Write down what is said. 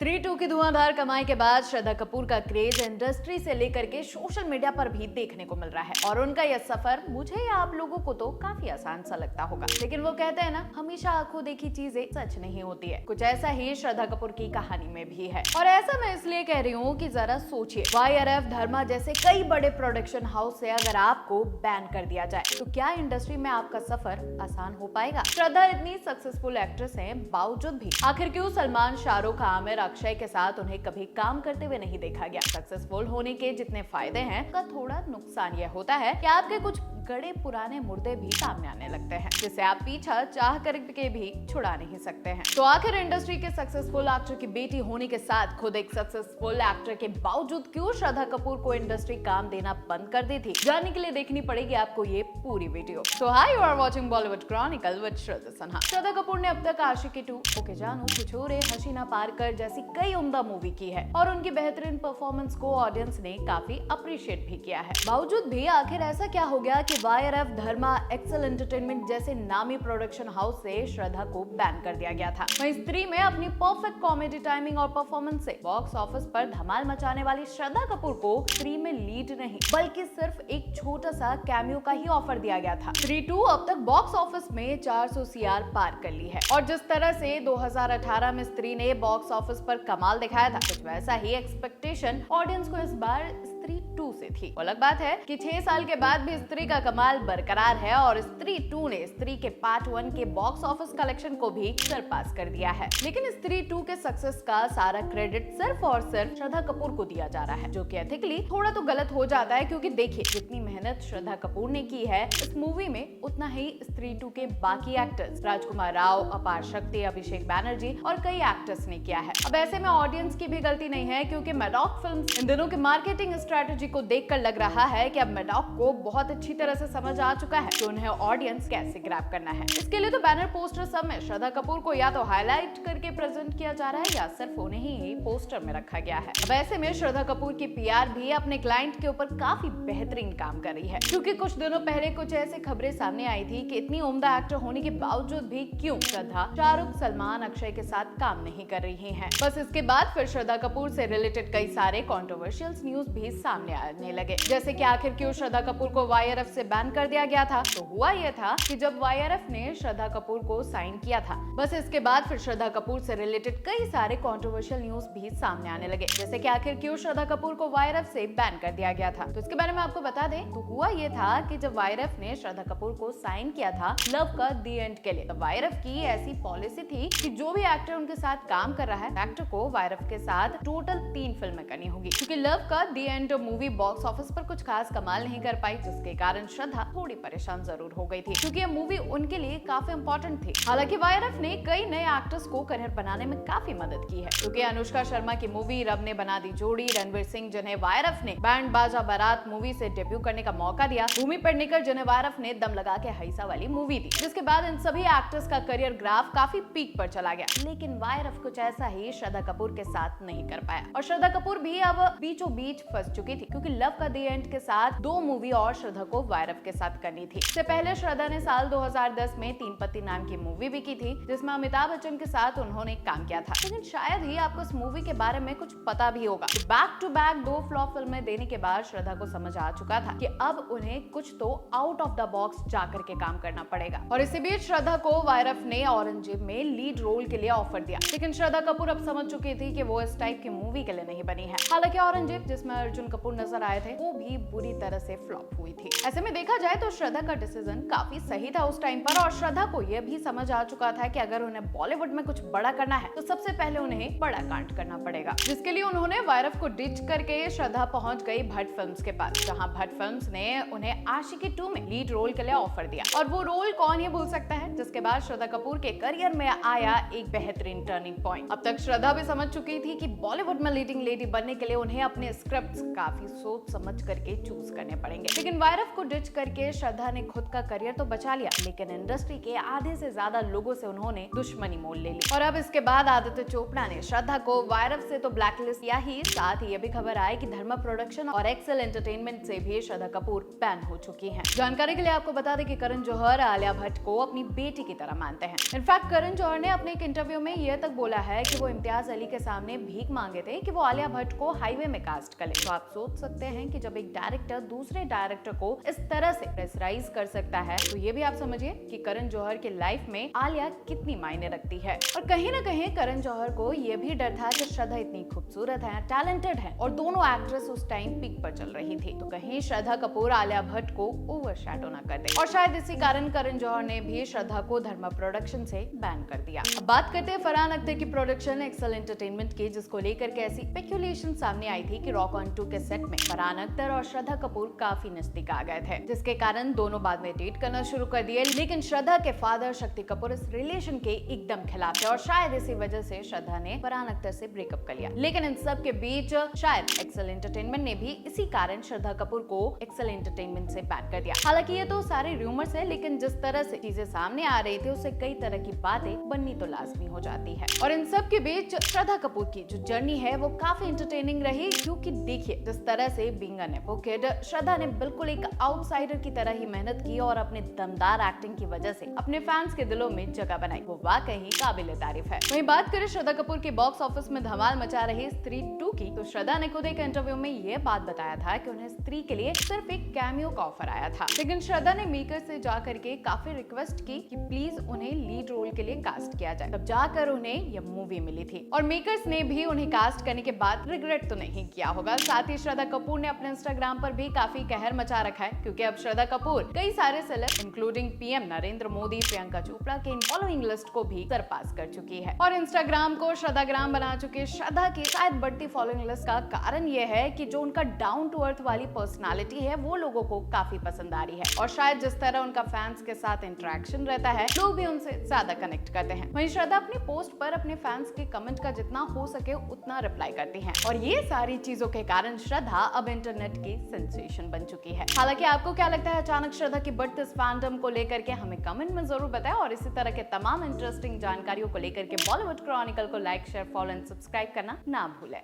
3-2 की धुआंधार कमाई के बाद श्रद्धा कपूर का क्रेज इंडस्ट्री से लेकर के सोशल मीडिया पर भी देखने को मिल रहा है और उनका यह सफर मुझे या आप लोगों को तो काफी आसान सा लगता होगा, लेकिन वो कहते हैं ना, हमेशा आंखों देखी चीजें सच नहीं होती है। कुछ ऐसा ही श्रद्धा कपूर की कहानी में भी है और ऐसा मैं इसलिए कह रही हूँ कि जरा सोचिए, YRF, धर्मा जैसे कई बड़े प्रोडक्शन हाउस से अगर आपको बैन कर दिया जाए तो क्या इंडस्ट्री में आपका सफर आसान हो पाएगा? श्रद्धा इतनी सक्सेसफुल एक्ट्रेस है, बावजूद भी आखिर क्यों सलमान, शाहरुख, आमिर, अक्षय के साथ उन्हें कभी काम करते हुए नहीं देखा गया? सक्सेसफुल होने के जितने फायदे हैं, उसका थोड़ा नुकसान यह होता है कि आपके कुछ गड़े पुराने मुर्दे भी सामने आने लगते हैं, जिसे आप पीछा चाह करके भी छुड़ा नहीं सकते हैं। तो आखिर इंडस्ट्री के सक्सेसफुल एक्टर की बेटी होने के साथ खुद एक सक्सेसफुल एक्टर के बावजूद क्यों श्रद्धा कपूर को इंडस्ट्री काम देना बंद कर दी थी? जानने के लिए देखनी पड़ेगी आपको ये पूरी video. So hi, you are watching Bollywood Chronicle with Shraddha Sinha. Shraddha Kapoor ने अब तक आशिकी 2, ओके जानू, कुछ और, हसीना पारकर जैसी कई उम्दा मूवी की है और उनकी बेहतरीन परफॉर्मेंस को ऑडियंस ने काफी अप्रिशिएट भी किया है। बावजूद भी आखिर ऐसा क्या हो गया कि YRF, धर्मा, एक्सेल एंटरटेनमेंट जैसे नामी प्रोडक्शन हाउस से श्रद्धा को बैन कर दिया गया था? वहीं स्त्री में अपनी परफेक्ट कॉमेडी टाइमिंग और परफॉर्मेंस से बॉक्स ऑफिस पर धमाल मचाने वाली श्रद्धा कपूर को स्त्री में लीड नहीं बल्कि सिर्फ एक छोटा सा कैमियो का ही ऑफर दिया गया था। 3-2 अब तक बॉक्स ऑफिस में 400 CR पार कर ली है और जिस तरह से 2018 में स्त्री ने बॉक्स ऑफिस पर कमाल दिखाया था, कुछ वैसा ही एक्सपेक्टेशन ऑडियंस को इस बार स्त्री 2 से थी। अलग बात है कि 6 साल के बाद भी स्त्री का कमाल बरकरार है और स्त्री 2 ने स्त्री के पार्ट 1 के बॉक्स ऑफिस कलेक्शन को भी सरपास कर दिया है। लेकिन स्त्री 2 के सक्सेस का सारा क्रेडिट सिर्फ और सिर्फ श्रद्धा कपूर को दिया जा रहा है, जो कि एथिकली थोड़ा तो गलत हो जाता है, क्योंकि देखिए, जितनी मेहनत श्रद्धा कपूर ने की है इस मूवी में, उतना ही स्त्री 2 के बाकी एक्टर्स राजकुमार राव, अपार शक्ति, अभिषेक बैनर्जी और कई एक्टर्स ने किया है। अब ऐसे में ऑडियंस की भी गलती नहीं है, क्योंकि मैडॉक फिल्म्स इन दिनों के मार्केटिंग स्ट्रेटजी को देखकर लग रहा है कि अब मैडॉक को बहुत अच्छी तरह से समझ आ चुका है कि उन्हें ऑडियंस कैसे ग्रैब करना है। इसके लिए तो बैनर पोस्टर सब में श्रद्धा कपूर को या तो हाईलाइट करके प्रेजेंट किया जा रहा है या सिर्फ उन्हें ही पोस्टर में रखा गया है। अब ऐसे में श्रद्धा कपूर की PR भी अपने क्लाइंट के ऊपर काफी बेहतरीन काम कर रही है, क्योंकि कुछ दिनों पहले कुछ ऐसे खबरें सामने आई थी कि इतनी उम्दा एक्टर होने के बावजूद भी क्यों श्रद्धा शाहरुख, सलमान, अक्षय के साथ काम नहीं कर रही है। बस इसके बाद फिर श्रद्धा कपूर से रिलेटेड कई सारे कॉन्ट्रोवर्शियल न्यूज भी सामने आने लगे, जैसे कि आखिर क्यों श्रद्धा कपूर को YRF से बैन कर दिया गया था? तो हुआ यह था कि जब YRF ने श्रद्धा कपूर को साइन किया था, बस इसके बाद फिर श्रद्धा कपूर से रिलेटेड कई सारे कॉन्ट्रोवर्शियल न्यूज भी सामने आने लगे, जैसे कि आखिर क्यों श्रद्धा कपूर को YRF से बैन कर दिया गया था। तो इसके बारे में आपको बता दें, तो हुआ यह था कि जब YRF ने श्रद्धा कपूर को साइन किया था लव का दी एंड के लिए, तो YRF की ऐसी पॉलिसी थी कि जो भी एक्टर उनके साथ काम कर रहा है, एक्टर को YRF के साथ टोटल 3 फिल्में करनी होगी, क्योंकि लव का दी एंड मूवी बॉक्स ऑफिस पर कुछ खास कमाल नहीं कर पाई, जिसके कारण श्रद्धा थोड़ी परेशान जरूर हो गई थी, क्योंकि यह मूवी उनके लिए काफी इंपॉर्टेंट थी। हालांकि YRF ने कई नए एक्टर्स को करियर बनाने में काफी मदद की है, क्योंकि अनुष्का शर्मा की मूवी रब ने बना दी जोड़ी, रणवीर सिंह जिन्हें YRF ने बैंड बाजा बारात मूवी से डेब्यू करने का मौका दिया, भूमि पेडनेकर जिन्हें YRF ने दम लगा के हैसा वाली मूवी दी, जिसके बाद इन सभी एक्टर्स का करियर ग्राफ काफी पीक पर चला गया। लेकिन YRF कुछ ऐसा ही श्रद्धा कपूर के साथ नहीं कर पाया और श्रद्धा कपूर भी अब बीचों बीच फंस चुकी थी, क्योंकि लव का दी एंड के साथ 2 मूवी और श्रद्धा को YRF के साथ करनी थी। इससे पहले श्रद्धा ने साल 2010 में तीन पत्ती नाम की मूवी भी की थी, जिसमें अमिताभ बच्चन के साथ उन्होंने काम किया था। लेकिन शायद ही आपको इस मूवी के बारे में कुछ पता भी होगा। बैक टू बैक 2 फ्लॉप फिल्में देने के बाद श्रद्धा को समझ आ चुका था कि अब उन्हें कुछ तो आउट ऑफ द बॉक्स जाकर के काम करना पड़ेगा और इसी बीच श्रद्धा को YRF ने औरंगजेब में लीड रोल के लिए ऑफर दिया, लेकिन श्रद्धा कपूर अब समझ चुकी थी कि वो इस टाइप की मूवी के लिए नहीं बनी है। हालांकि औरंगजेब, जिसमें अर्जुन कपूर नजर आए थे, वो भी बुरी तरह से फ्लॉप हुई थी। ऐसे में देखा जाए तो श्रद्धा का डिसीजन काफी सही था उस टाइम पर और श्रद्धा को यह भी समझ आ चुका था कि अगर उन्हें बॉलीवुड में कुछ बड़ा करना है तो सबसे पहले उन्हें बड़ा कांड करना पड़ेगा, जिसके लिए उन्होंने YRF को डिच करके श्रद्धा पहुंच गई भट्ट फिल्म्स के पास, जहां भट्ट फिल्म्स ने उन्हें आशिकी 2 में लीड रोल के लिए ऑफर दिया। और वो रोल कौन ये भूल सकता है, जिसके बाद श्रद्धा कपूर के करियर में आया एक बेहतरीन टर्निंग पॉइंट। अब तक श्रद्धा भी समझ चुकी थी कि बॉलीवुड में लीडिंग लेडी बनने के लिए उन्हें अपने स्क्रिप्ट्स काफी सोच समझ करके चूज करने पड़ेंगे। लेकिन वायरफ को डिच करके श्रद्धा ने खुद का करियर तो बचा लिया, लेकिन इंडस्ट्री के आधे से ज्यादा लोगों से उन्होंने दुश्मनी मोल ले ली। और अब इसके बाद आदित्य चोपड़ा ने श्रद्धा को वायरफ से तो ब्लैकलिस्ट किया ही, साथ ही ये भी खबर आई कि धर्मा प्रोडक्शन और एक्सेल एंटरटेनमेंट से भी श्रद्धा कपूर बैन हो चुकी हैं। जानकारी के लिए आपको बता दें कि करण जौहर आलिया भट्ट को अपनी बेटी की तरह मानते हैं। इनफैक्ट करण जौहर ने अपने एक इंटरव्यू में यह तक बोला है कि वो इम्तियाज अली के सामने भीख मांगे थे कि वो आलिया भट्ट को हाईवे में कास्ट कर ले। तो आप सोच सकते हैं कि जब एक डायरेक्टर दूसरे डायरेक्टर को इस तरह से प्रेशराइज कर सकता है, तो ये भी आप समझिए कि करण जौहर की लाइफ में आलिया कितनी मायने रखती है। और कहीं ना कहीं करण जौहर को ये भी डर था कि श्रद्धा इतनी खूबसूरत है, टैलेंटेड है और दोनों एक्ट्रेस उस टाइम पीक पर चल रही थी, तो कहीं श्रद्धा कपूर आलिया भट्ट को ओवरशैडो ना कर दे। और शायद इसी कारण करण जौहर ने भी श्रद्धा को धर्मा प्रोडक्शन से बैन कर दिया। अब बात करते हैं फरहान अख्तर की प्रोडक्शन एक्सेल एंटरटेनमेंट की, जिसको लेकर के ऐसी स्पेक्युलेशन सामने आई थी कि रॉक ऑन 2 के सेट में फरहान अख्तर और श्रद्धा कपूर काफी नजदीक आ गए थे, जिसके कारण दोनों बाद में डेट करना शुरू कर दिए। लेकिन श्रद्धा के फादर शक्ति कपूर इस रिलेशन के एकदम खिलाफ थे और शायद इसी वजह से श्रद्धा ने फरहान अख्तर से ब्रेकअप कर लिया। लेकिन इन सब के बीच शायद एक्सेल एंटरटेनमेंट ने भी इसी कारण श्रद्धा कपूर को एक्सेल एंटरटेनमेंट से बैन कर दिया। हालांकि ये तो सारे रूमर्स है, लेकिन जिस तरह से चीजें सामने आ रही थी उससे कई तरह की बातें बननी तो लाजमी हो जाती है। और इन सब के बीच श्रद्धा कपूर की जो जर्नी है वो काफी एंटरटेनिंग रही, क्योंकि देखिए जिस तरह से बीइंग अ नेपो किड श्रद्धा ने बिल्कुल एक आउटसाइडर की तरह ही मेहनत की और अपने दमदार एक्टिंग की वजह से अपने फैंस के दिलों में जगह बनाई, वो वाकई ही काबिले तारीफ है। वहीं बात करें श्रद्धा कपूर की बॉक्स ऑफिस में धमाल मचा रही स्त्री 2 की, तो श्रद्धा ने खुद एक इंटरव्यू में ये बात बताया था कि उन्हें स्त्री के लिए सिर्फ एक कैमियो का ऑफर आया था, लेकिन श्रद्धा ने मेकर से जाकर के काफी रिक्वेस्ट की कि प्लीज उन्हें लीड रोल के लिए कास्ट किया जाए, तब जाकर उन्हें यह मूवी मिली थी। और मेकर्स ने भी उन्हें कास्ट करने के बाद रिग्रेट तो नहीं किया होगा। साथ ही श्रद्धा कपूर ने अपने इंस्टाग्राम पर भी काफी कहर मचा रखा है, क्योंकि अब श्रद्धा कपूर कई सारे celeb including PM Narendra Modi, Priyanka Chopra के फॉलोइंग लिस्ट को भी सरपास कर चुकी है। और इंस्टाग्राम को श्रद्धाग्राम बना चुके श्रद्धा की शायद बढ़ती फॉलोइंग लिस्ट का कारण यह है कि जो उनका डाउन टू अर्थ वाली पर्सनालिटी है वो लोगों को काफी पसंद आ रही है, और शायद जिस तरह उनका फैंस के साथ इंटरेक्शन रहता है लोग भी उनसे ज्यादा कनेक्ट करते हैं। वहीं श्रद्धा अपनी पोस्ट पर अपने फैंस के कमेंट का जितना हो सके उतना रिप्लाई करती हैं, और ये सारी चीजों के कारण श्रद्धा अब इंटरनेट की सेंसेशन बन चुकी है। हालांकि आपको क्या लगता है अचानक श्रद्धा की बढ़ते इस फैंडम को लेकर के, हमें कमेंट में जरूर बताएं। और इसी तरह के तमाम इंटरेस्टिंग जानकारियों को लेकर के बॉलीवुड क्रॉनिकल को like, share, follow and subscribe करना ना भूलें।